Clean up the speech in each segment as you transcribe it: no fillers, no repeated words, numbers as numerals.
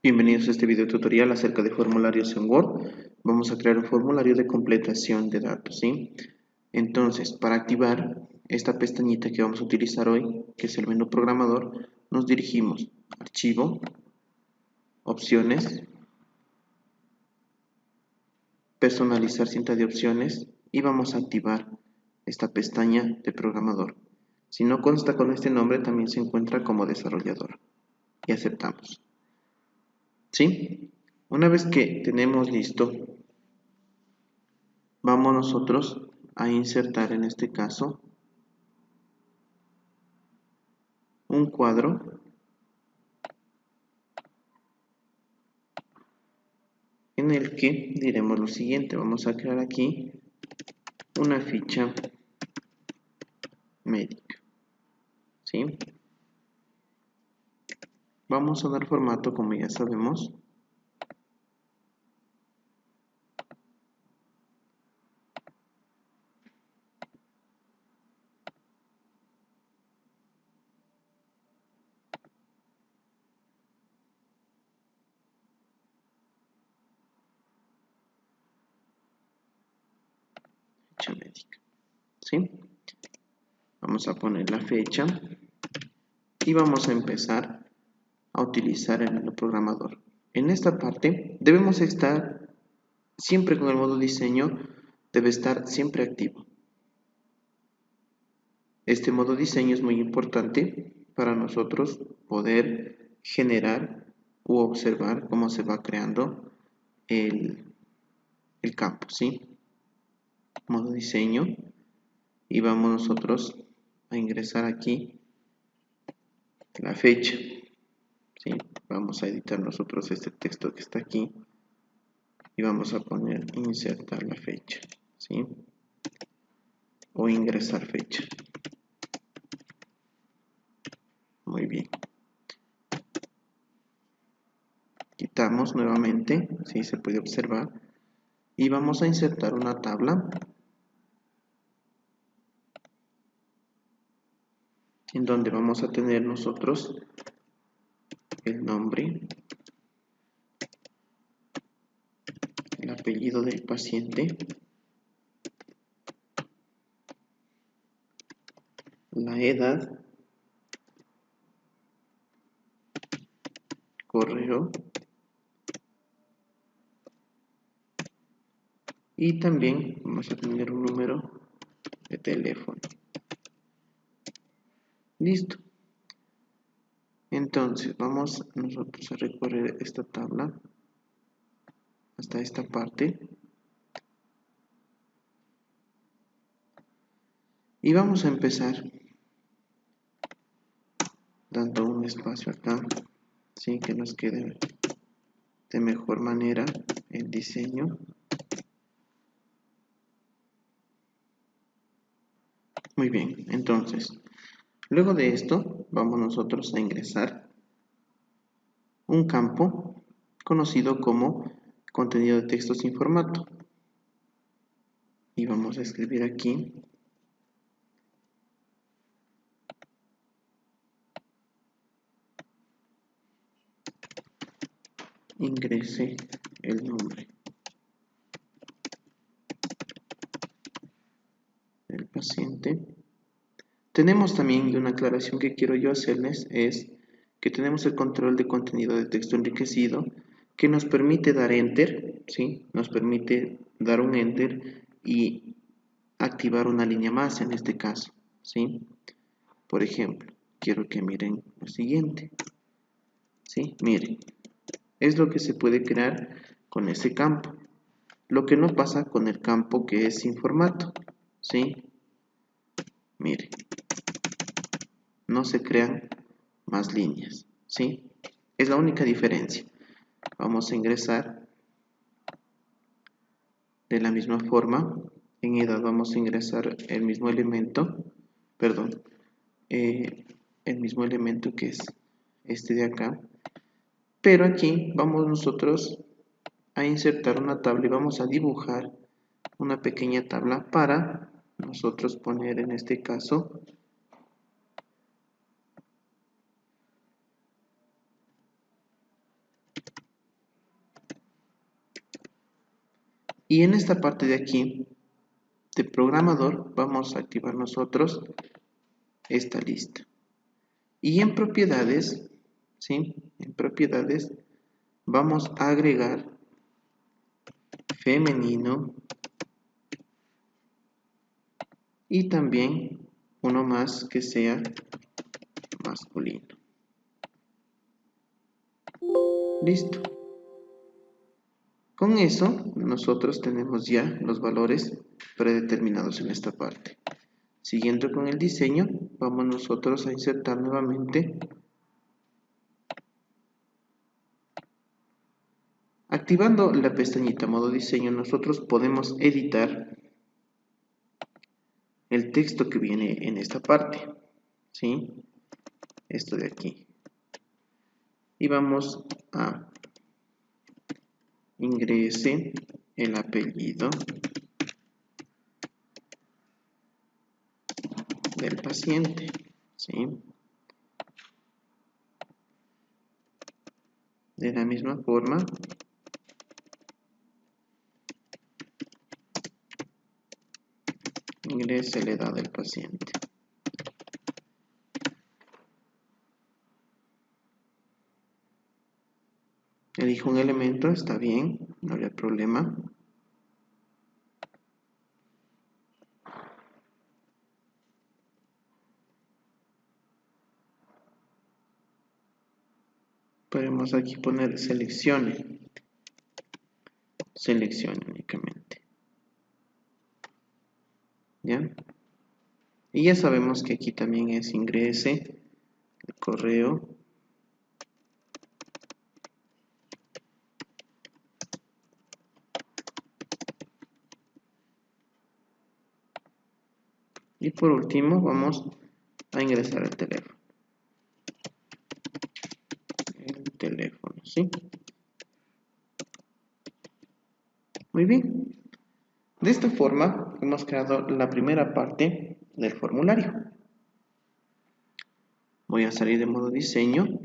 Bienvenidos a este video tutorial acerca de formularios en Word. Vamos a crear un formulario de completación de datos, ¿sí? Entonces, para activar esta pestañita que vamos a utilizar hoy, que es el menú programador, nos dirigimos a Archivo, Opciones, Personalizar cinta de opciones y vamos a activar esta pestaña de programador. Si no consta con este nombre, también se encuentra como desarrollador. Y aceptamos. ¿Sí? Una vez que tenemos listo, vamos nosotros a insertar en este caso un cuadro en el que diremos lo siguiente. Vamos a crear aquí una ficha médica, ¿sí? Vamos a dar formato, como ya sabemos, ficha médica, ¿sí? Vamos a poner la fecha y vamos a empezar a utilizar el menú programador. En esta parte debemos estar siempre con el modo diseño, debe estar siempre activo. Este modo diseño es muy importante para nosotros poder generar u observar cómo se va creando el campo, ¿sí? Modo diseño, y vamos nosotros a ingresar aquí la fecha, ¿sí? Vamos a editar nosotros este texto que está aquí y vamos a poner insertar la fecha, ¿sí? O ingresar fecha. Muy bien. Quitamos nuevamente, ¿sí? Se puede observar. Y vamos a insertar una tabla en donde vamos a tener nosotros el nombre, el apellido del paciente, la edad, correo y también vamos a tener un número de teléfono. Listo. Entonces vamos nosotros a recorrer esta tabla hasta esta parte y vamos a empezar dando un espacio acá, ¿sí? Que nos quede de mejor manera el diseño. Muy bien, entonces luego de esto vamos nosotros a ingresar un campo conocido como contenido de texto sin formato y vamos a escribir aquí ingrese el nombre del paciente. Tenemos también una aclaración que quiero yo hacerles, es que tenemos el control de contenido de texto enriquecido que nos permite dar enter, ¿sí? Nos permite dar un enter y activar una línea más en este caso, ¿sí? Por ejemplo, quiero que miren lo siguiente, ¿sí? Miren, es lo que se puede crear con ese campo. Lo que no pasa con el campo que es sin formato, ¿sí? Miren, no se crean más líneas, ¿sí? Es la única diferencia. Vamos a ingresar de la misma forma. En edad vamos a ingresar el mismo elemento, perdón, el mismo elemento que es este de acá. Pero aquí vamos nosotros a insertar una tabla y vamos a dibujar una pequeña tabla para nosotros poner en este caso Y en esta parte de aquí, de programador, vamos a activar nosotros esta lista. Y en propiedades, ¿sí? En propiedades vamos a agregar femenino y también uno más que sea masculino. Listo. Con eso nosotros tenemos ya los valores predeterminados en esta parte. Siguiendo con el diseño, vamos nosotros a insertar nuevamente. Activando la pestañita modo diseño, nosotros podemos editar el texto que viene en esta parte, ¿sí? Esto de aquí. Y vamos a ingrese el apellido del paciente, ¿sí? De la misma forma, ingrese la edad del paciente. Elijo un elemento, está bien, no hay problema. Podemos aquí poner seleccione únicamente, ¿ya? Y ya sabemos que aquí también es ingrese el correo y por último vamos a ingresar el teléfono, ¿sí? Muy bien. De esta forma hemos creado la primera parte del formulario. Voy a salir de modo diseño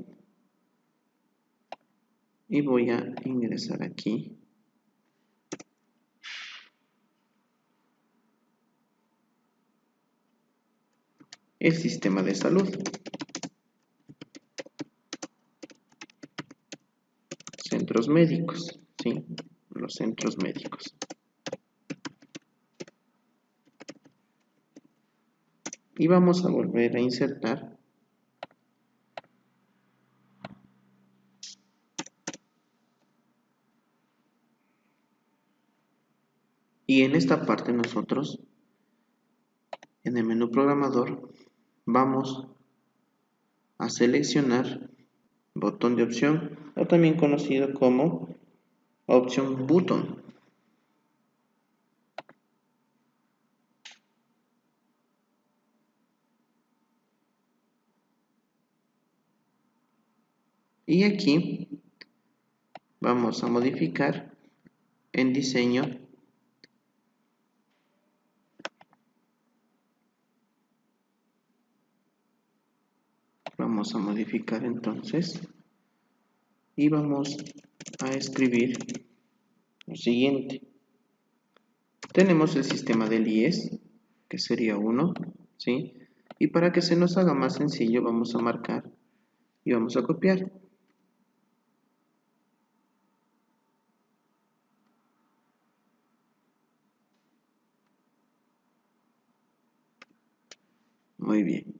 y voy a ingresar aquí el sistema de salud, centros médicos, ¿sí? Los centros médicos. Y vamos a volver a insertar y en esta parte nosotros en el menú programador vamos a seleccionar botón de opción o también conocido como option button. Y aquí vamos a modificar en diseño vamos a modificar entonces y vamos a escribir lo siguiente. Tenemos el sistema del IES que sería 1, ¿sí? Y para que se nos haga más sencillo vamos a marcar y vamos a copiar. Muy bien.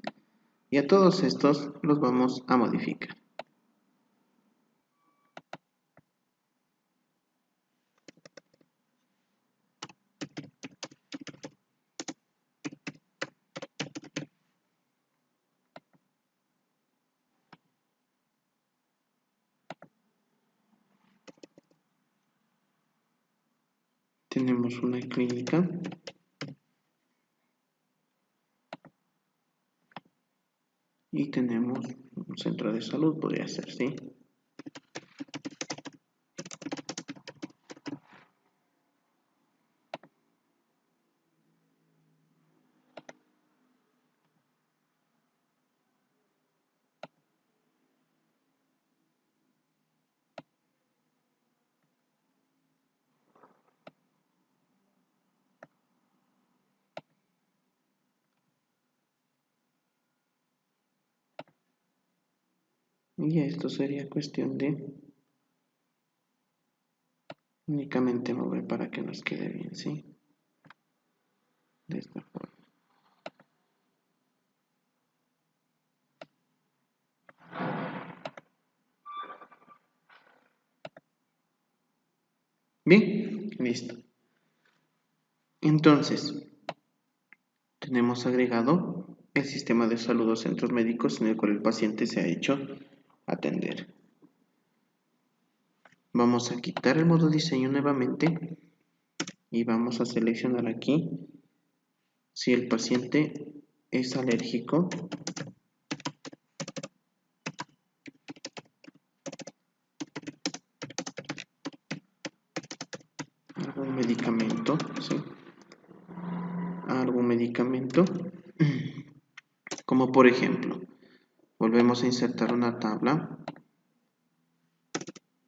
Y a todos estos los vamos a modificar. Tenemos una clínica. Y tenemos un centro de salud, podría ser, ¿sí? Y esto sería cuestión de únicamente mover para que nos quede bien, ¿sí? De esta forma. Bien, listo. Entonces, tenemos agregado el sistema de saludos centros médicos en el cual el paciente se ha hecho atender. Vamos a quitar el modo diseño nuevamente y vamos a seleccionar aquí si el paciente es alérgico a algún medicamento, ¿sí? A algún medicamento, como por ejemplo, volvemos a insertar una tabla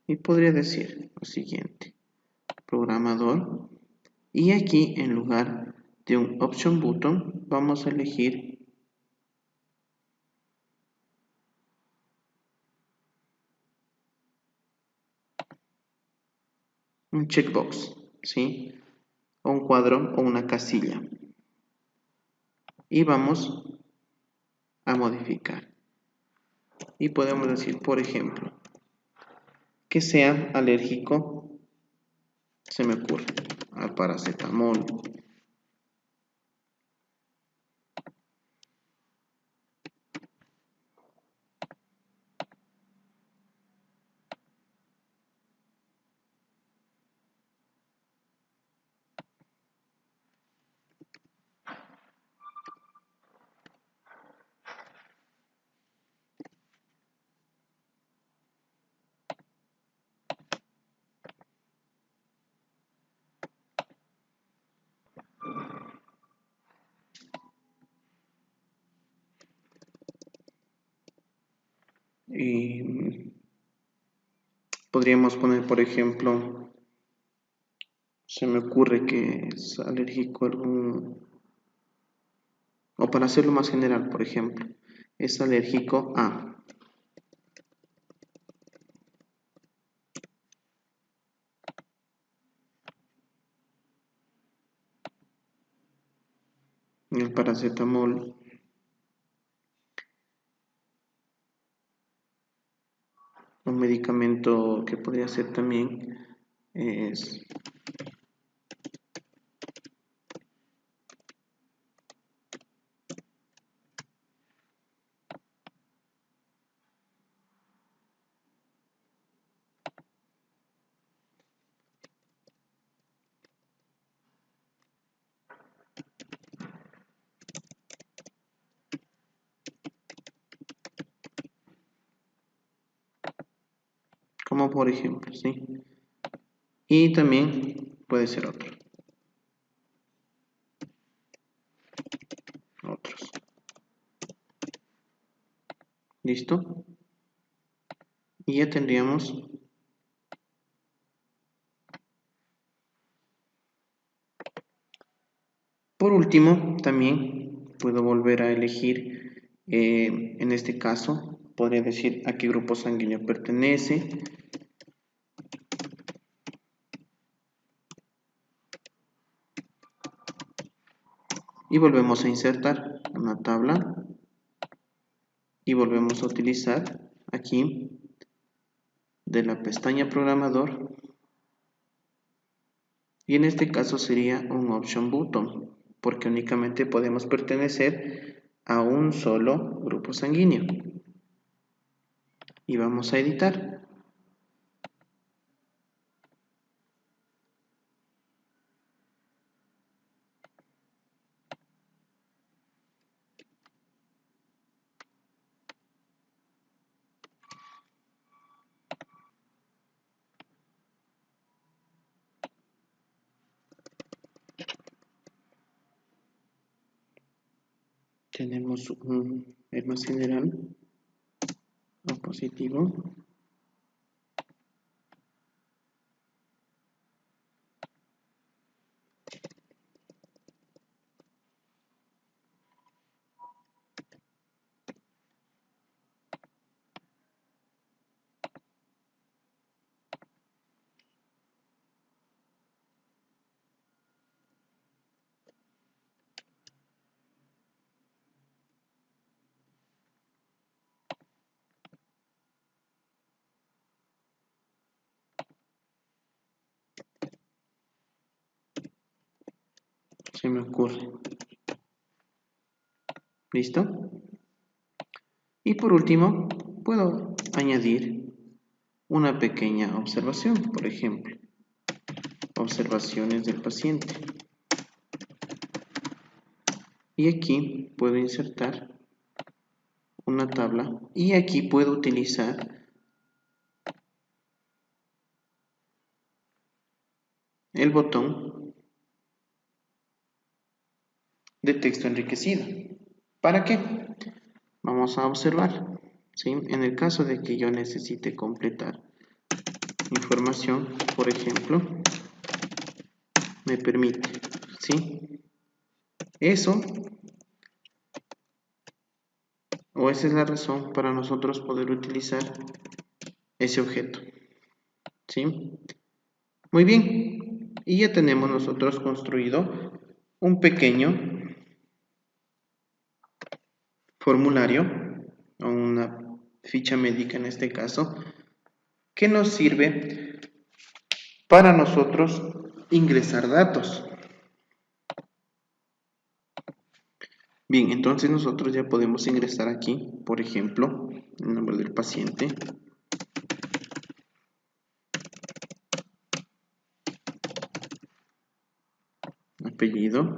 y podría decir lo siguiente: programador, y aquí en lugar de un option button vamos a elegir un checkbox, ¿sí? O un cuadro o una casilla, y vamos a modificar y podemos decir, por ejemplo, que sea alérgico, se me ocurre, al paracetamol. Y podríamos poner, por ejemplo, se me ocurre que es alérgico a algún, o para hacerlo más general, por ejemplo, es alérgico a el paracetamol. Un medicamento que podría ser también es como por ejemplo, ¿sí? Y también puede ser otros. ¿Listo? Y ya tendríamos por último, también puedo volver a elegir, en este caso, podría decir a qué grupo sanguíneo pertenece. Y volvemos a insertar una tabla y volvemos a utilizar aquí de la pestaña programador, y en este caso sería un option button porque únicamente podemos pertenecer a un solo grupo sanguíneo. Y vamos a editar. Tenemos el más general, o positivo. se me ocurre. ¿Listo? Y por último, puedo añadir una pequeña observación, por ejemplo, observaciones del paciente. Y aquí puedo insertar una tabla y aquí puedo utilizar el botón de texto enriquecido. ¿Para qué? Vamos a observar, ¿sí? En el caso de que yo necesite completar información, por ejemplo, me permite, ¿sí? Eso, o esa es la razón para nosotros poder utilizar ese objeto, ¿sí? Muy bien, y ya tenemos nosotros construido un pequeño formulario o una ficha médica en este caso que nos sirve para nosotros ingresar datos. Bien, entonces nosotros ya podemos ingresar aquí, por ejemplo, el nombre del paciente, apellido,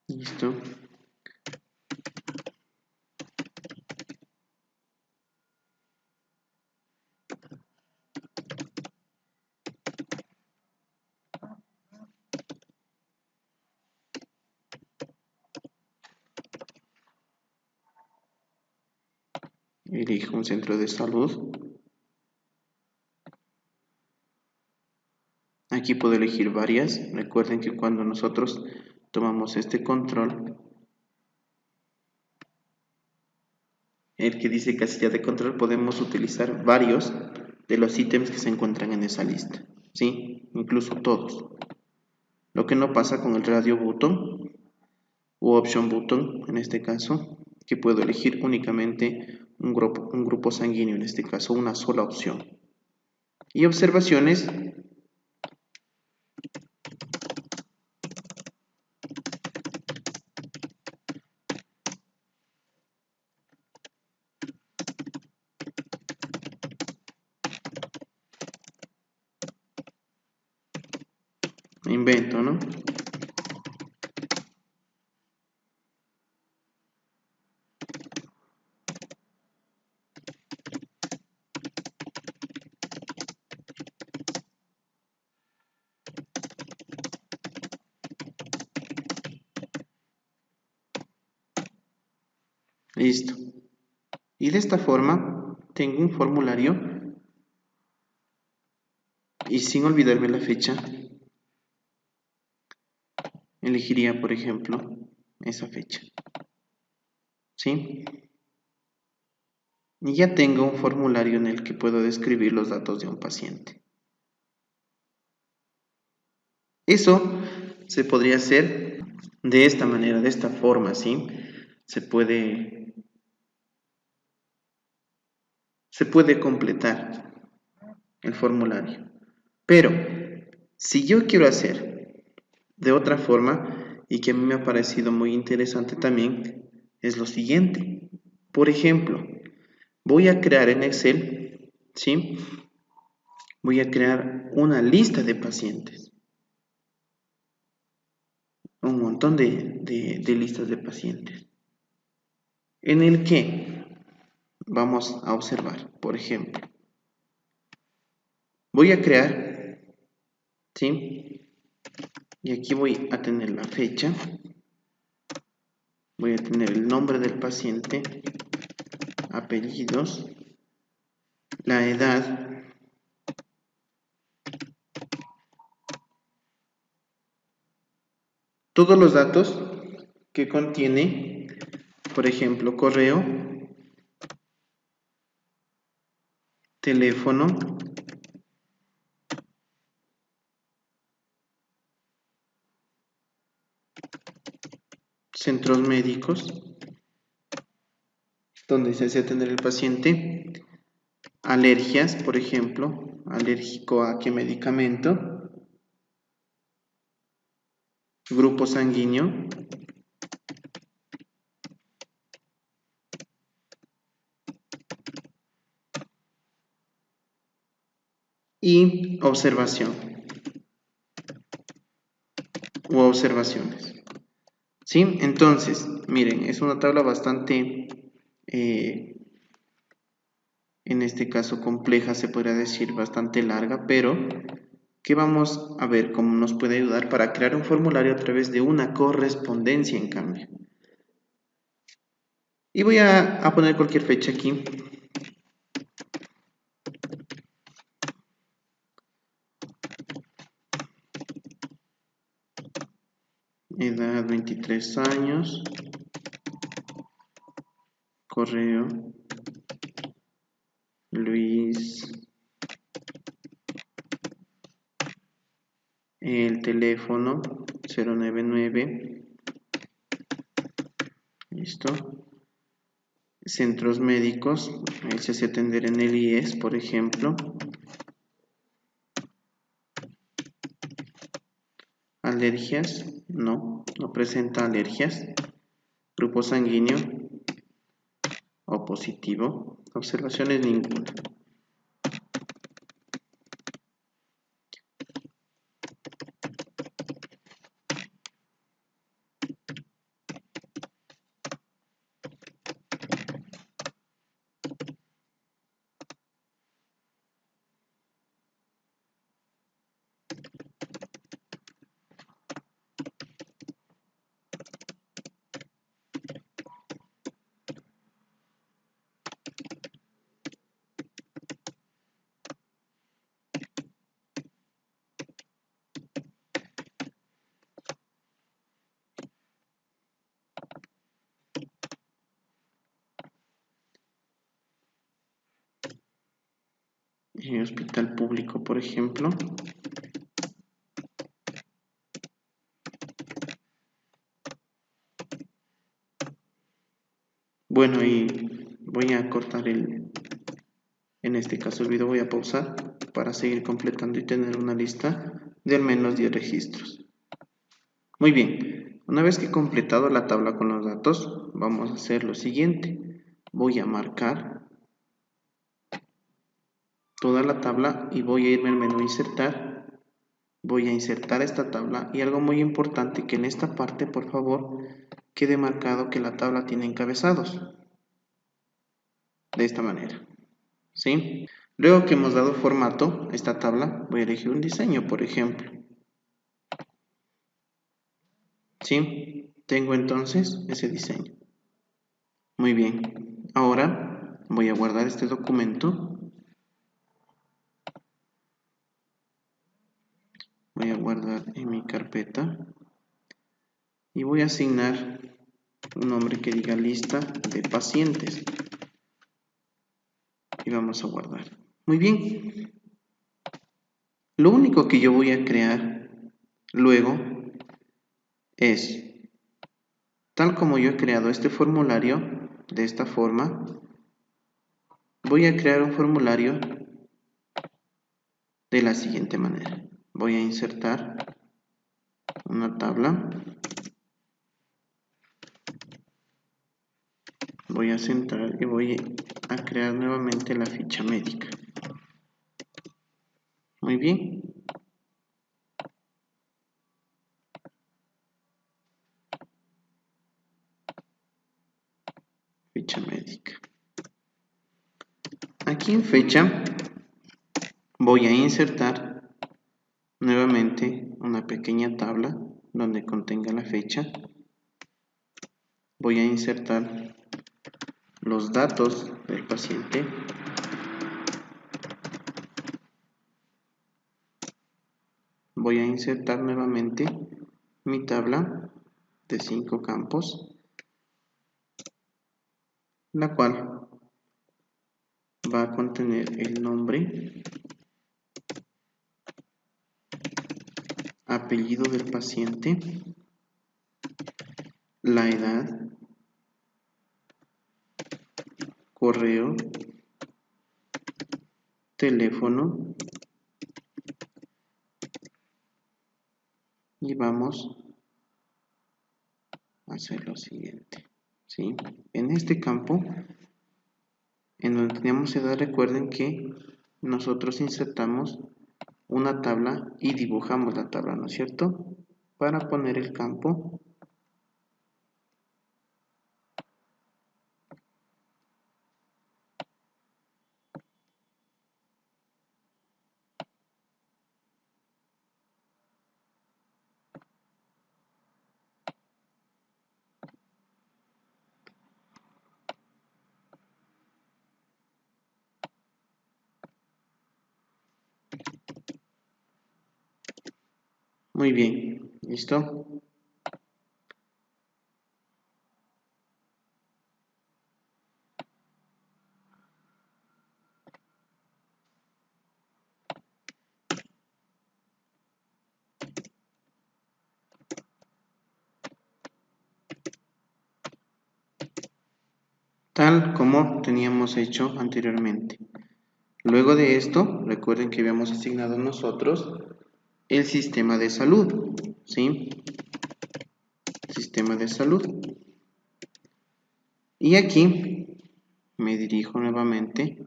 listo, elijo un centro de salud. Aquí puedo elegir varias. Recuerden que cuando nosotros tomamos este control, el que dice casilla de control, podemos utilizar varios de los ítems que se encuentran en esa lista, ¿sí? Incluso todos. Lo que no pasa con el radio button u option button, en este caso, que puedo elegir únicamente un grupo sanguíneo, en este caso una sola opción. Y observaciones, invento, ¿no? Listo. Y de esta forma tengo un formulario y sin olvidarme la fecha, elegiría, por ejemplo, esa fecha. ¿Sí? Y ya tengo un formulario en el que puedo describir los datos de un paciente. Eso se podría hacer de esta manera, de esta forma, ¿sí? Se puede completar el formulario. Pero, si yo quiero hacer de otra forma, y que a mí me ha parecido muy interesante también, es lo siguiente. Por ejemplo, voy a crear en Excel, ¿sí? Voy a crear una lista de pacientes. Un montón de listas de pacientes. En el que vamos a observar, por ejemplo, voy a crear, ¿sí? Y aquí voy a tener la fecha, voy a tener el nombre del paciente, apellidos, la edad, todos los datos que contiene, por ejemplo, correo, teléfono, centros médicos, donde se hace atender el paciente, alergias, por ejemplo, alérgico a qué medicamento, grupo sanguíneo, y observación u observaciones. ¿Sí? Entonces, miren, es una tabla bastante, en este caso compleja, se podría decir bastante larga, pero que vamos a ver cómo nos puede ayudar para crear un formulario a través de una correspondencia en cambio. Y voy a poner cualquier fecha aquí. Edad 23 años. Correo Luis. El teléfono 099. Listo. Centros médicos. Ahí se hace atender en el IES, por ejemplo. Alergias. No presenta alergias. Grupo sanguíneo. O positivo. Observaciones ninguna. Hospital público, por ejemplo. Bueno, y voy a cortar en este caso el video, voy a pausar para seguir completando y tener una lista de al menos 10 registros. Muy bien, una vez que he completado la tabla con los datos, vamos a hacer lo siguiente. Voy a marcar toda la tabla y voy a irme al menú insertar. Voy a insertar esta tabla y algo muy importante, que en esta parte, por favor, quede marcado que la tabla tiene encabezados. De esta manera. ¿Sí? Luego que hemos dado formato a esta tabla, voy a elegir un diseño, por ejemplo. ¿Sí? Tengo entonces ese diseño. Muy bien. Ahora voy a guardar este documento. Voy a guardar en mi carpeta. Y voy a asignar un nombre que diga lista de pacientes. Y vamos a guardar. Muy bien. Lo único que yo voy a crear luego es, tal como yo he creado este formulario, de esta forma, voy a crear un formulario de la siguiente manera. Voy a insertar una tabla. Voy a centrar y voy a crear nuevamente la ficha médica. Muy bien. Ficha médica. Aquí en fecha voy a insertar nuevamente una pequeña tabla donde contenga la fecha. Voy a insertar los datos del paciente. Voy a insertar nuevamente mi tabla de 5 campos, la cual va a contener el nombre, apellido del paciente, la edad, correo, teléfono y vamos a hacer lo siguiente, ¿sí? En este campo, en donde tenemos edad, recuerden que nosotros insertamos una tabla y dibujamos la tabla, ¿no es cierto? Para poner el campo, muy bien, ¿listo? Tal como teníamos hecho anteriormente. Luego de esto, recuerden que habíamos asignado nosotros el sistema de salud, ¿sí? Sistema de salud. Y aquí me dirijo nuevamente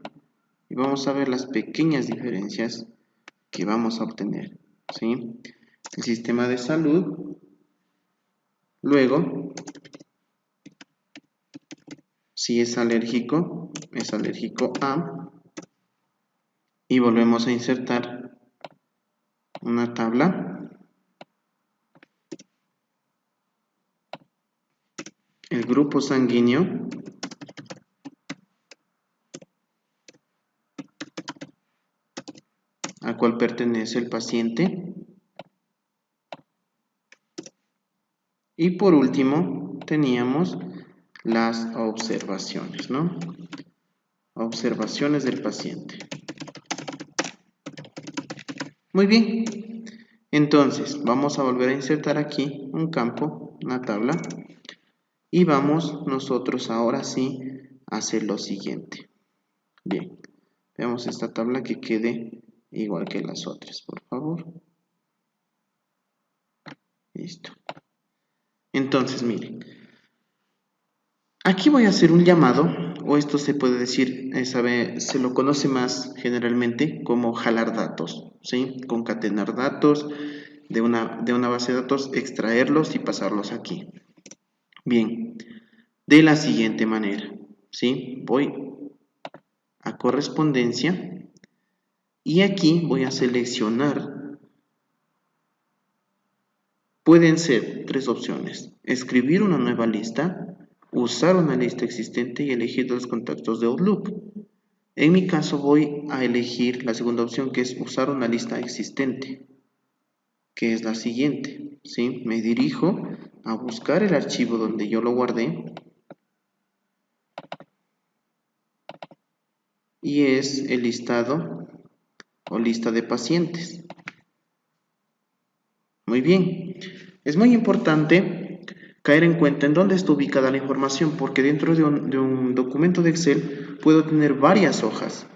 y vamos a ver las pequeñas diferencias que vamos a obtener, ¿sí? El sistema de salud, luego, si es alérgico a, y volvemos a insertar una tabla, el grupo sanguíneo, al cual pertenece el paciente, y por último teníamos las observaciones, ¿no? Observaciones del paciente. Muy bien, entonces vamos a volver a insertar aquí un campo, una tabla, y vamos nosotros ahora sí a hacer lo siguiente. Bien, veamos esta tabla que quede igual que las otras, por favor. Listo. Entonces, miren, aquí voy a hacer un llamado, o esto se puede decir, se lo conoce más generalmente como jalar datos, ¿sí? Concatenar datos de una base de datos, extraerlos y pasarlos aquí. Bien, de la siguiente manera, ¿sí? Voy a correspondencia y aquí voy a seleccionar, pueden ser tres opciones: escribir una nueva lista, usar una lista existente y elegir los contactos de Outlook. En mi caso voy a elegir la segunda opción, que es usar una lista existente, que es la siguiente, ¿sí? Me dirijo a buscar el archivo donde yo lo guardé y es el listado o lista de pacientes. Muy bien, es muy importante caer en cuenta en dónde está ubicada la información, porque dentro de un documento de Excel puedo tener varias hojas,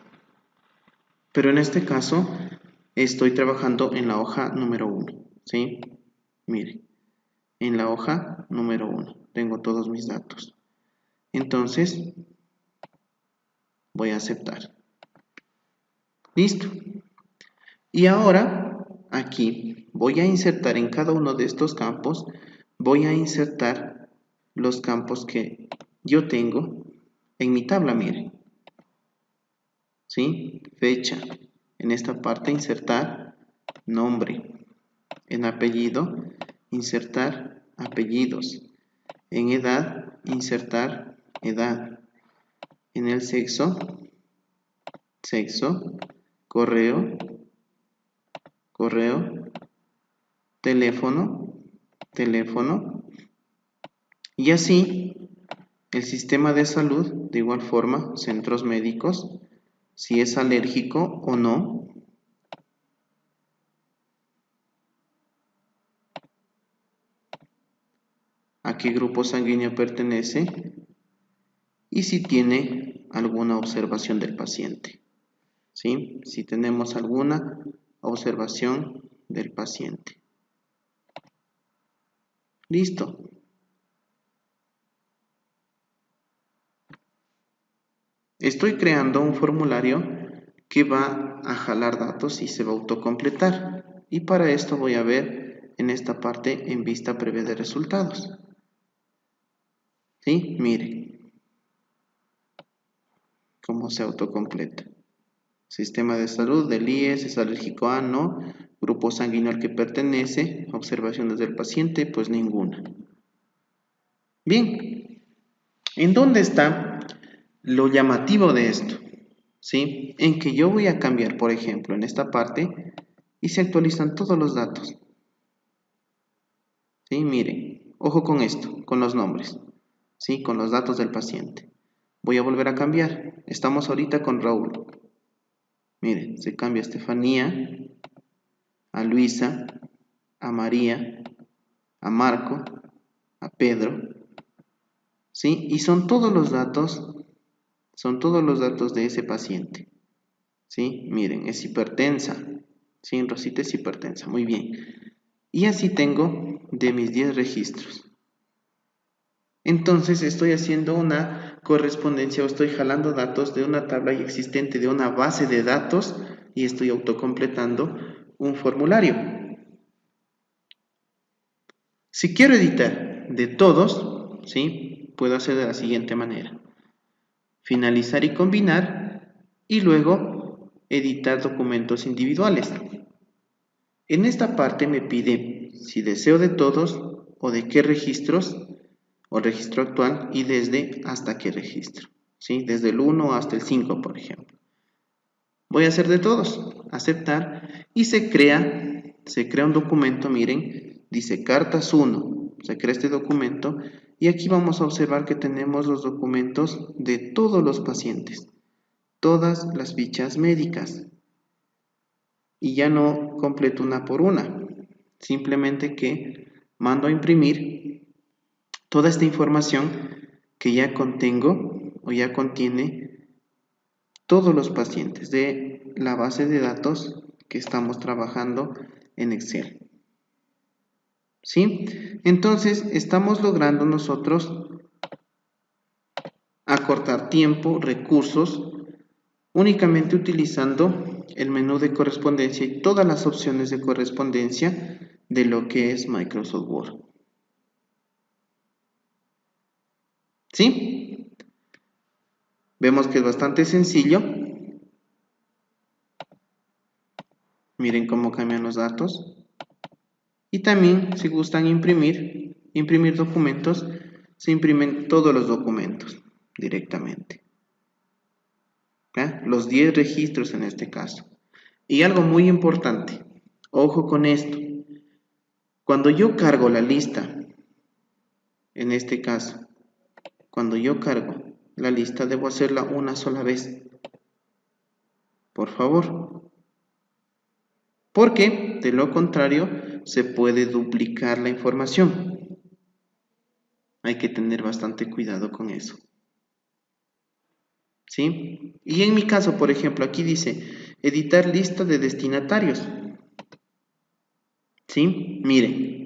pero en este caso estoy trabajando en la hoja número 1, ¿sí? Miren, en la hoja número 1 tengo todos mis datos. Entonces voy a aceptar. Listo. Y ahora aquí voy a insertar en cada uno de estos campos, voy a insertar los campos que yo tengo en mi tabla, miren. ¿Sí? Fecha. En esta parte insertar nombre. En apellido insertar apellidos. En edad insertar edad. En el sexo, correo, teléfono, y así el sistema de salud, de igual forma, centros médicos, si es alérgico o no, a qué grupo sanguíneo pertenece y si tiene alguna observación del paciente. ¿Sí? Si tenemos alguna observación del paciente. Listo. Estoy creando un formulario que va a jalar datos y se va a autocompletar. Y para esto voy a ver en esta parte en vista previa de resultados. ¿Sí? Miren cómo se autocompleta. Sistema de salud del IES, es alérgico a, no. Grupo sanguíneo al que pertenece, observaciones del paciente, pues ninguna. Bien, ¿en dónde está lo llamativo de esto? ¿Sí? En que yo voy a cambiar, por ejemplo, en esta parte y se actualizan todos los datos. ¿Sí? Miren, ojo con esto, con los nombres, ¿sí? Con los datos del paciente. Voy a volver a cambiar. Estamos ahorita con Raúl. Miren, se cambia a Estefanía, a Luisa, a María, a Marco, a Pedro, ¿sí? Y son todos los datos de ese paciente, ¿sí? Miren, es hipertensa, ¿sí? En rosita es hipertensa, muy bien. Y así tengo de mis 10 registros. Entonces estoy haciendo una correspondencia o estoy jalando datos de una tabla ya existente, de una base de datos, y estoy autocompletando un formulario. Si quiero editar de todos, ¿sí? Puedo hacer de la siguiente manera. Finalizar y combinar, y luego editar documentos individuales. En esta parte me pide si deseo de todos o de qué registros o registro actual y desde hasta qué registro, ¿sí? Desde el 1 hasta el 5, por ejemplo. Voy a hacer de todos, aceptar, y se crea un documento, miren, dice cartas 1, se crea este documento y aquí vamos a observar que tenemos los documentos de todos los pacientes, todas las fichas médicas, y ya no completo una por una, simplemente que mando a imprimir toda esta información que ya contengo o ya contiene todos los pacientes de la base de datos que estamos trabajando en Excel. ¿Sí? Entonces estamos logrando nosotros acortar tiempo, recursos, únicamente utilizando el menú de correspondencia y todas las opciones de correspondencia de lo que es Microsoft Word. ¿Sí? Vemos que es bastante sencillo. Miren cómo cambian los datos. Y también, si gustan imprimir documentos, se imprimen todos los documentos directamente. ¿Ya? Los 10 registros en este caso. Y algo muy importante, ojo con esto. Cuando yo cargo la lista, en este caso, cuando yo cargo la lista, debo hacerla una sola vez. Por favor. Porque, de lo contrario, se puede duplicar la información. Hay que tener bastante cuidado con eso. ¿Sí? Y en mi caso, por ejemplo, aquí dice editar lista de destinatarios. ¿Sí? Miren,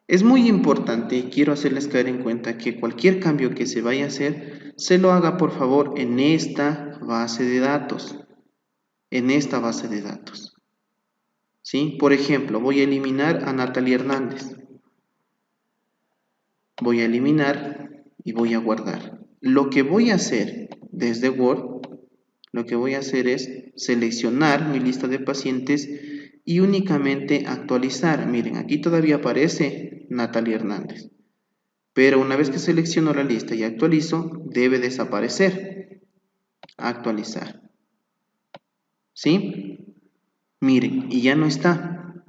es muy importante y quiero hacerles caer en cuenta que cualquier cambio que se vaya a hacer, se lo haga por favor en esta base de datos. En esta base de datos. ¿Sí? Por ejemplo, voy a eliminar a Natalia Hernández. Voy a eliminar y voy a guardar. Lo que voy a hacer desde Word, lo que voy a hacer es seleccionar mi lista de pacientes y únicamente actualizar. Miren, aquí todavía aparece Natalia Hernández. Pero una vez que selecciono la lista y actualizo, debe desaparecer. Actualizar. ¿Sí? Miren, y ya no está.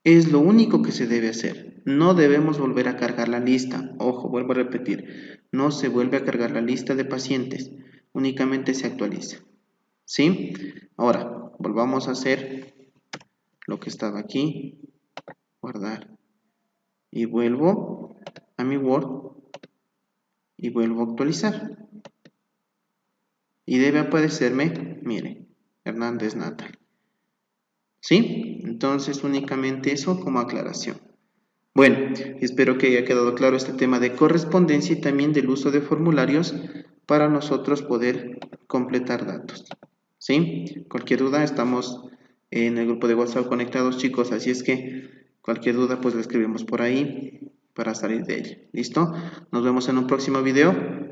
Es lo único que se debe hacer. No debemos volver a cargar la lista. Ojo, vuelvo a repetir. No se vuelve a cargar la lista de pacientes. Únicamente se actualiza. ¿Sí? Ahora, volvamos a hacer lo que estaba aquí. Guardar. Y vuelvo a mi Word y vuelvo a actualizar. Y debe aparecerme, mire, Hernández Natal. ¿Sí? Entonces únicamente eso como aclaración. Bueno, espero que haya quedado claro este tema de correspondencia y también del uso de formularios para nosotros poder completar datos. ¿Sí? Cualquier duda, estamos en el grupo de WhatsApp conectados, chicos, así es que cualquier duda pues la escribimos por ahí para salir de ella. ¿Listo? Nos vemos en un próximo video.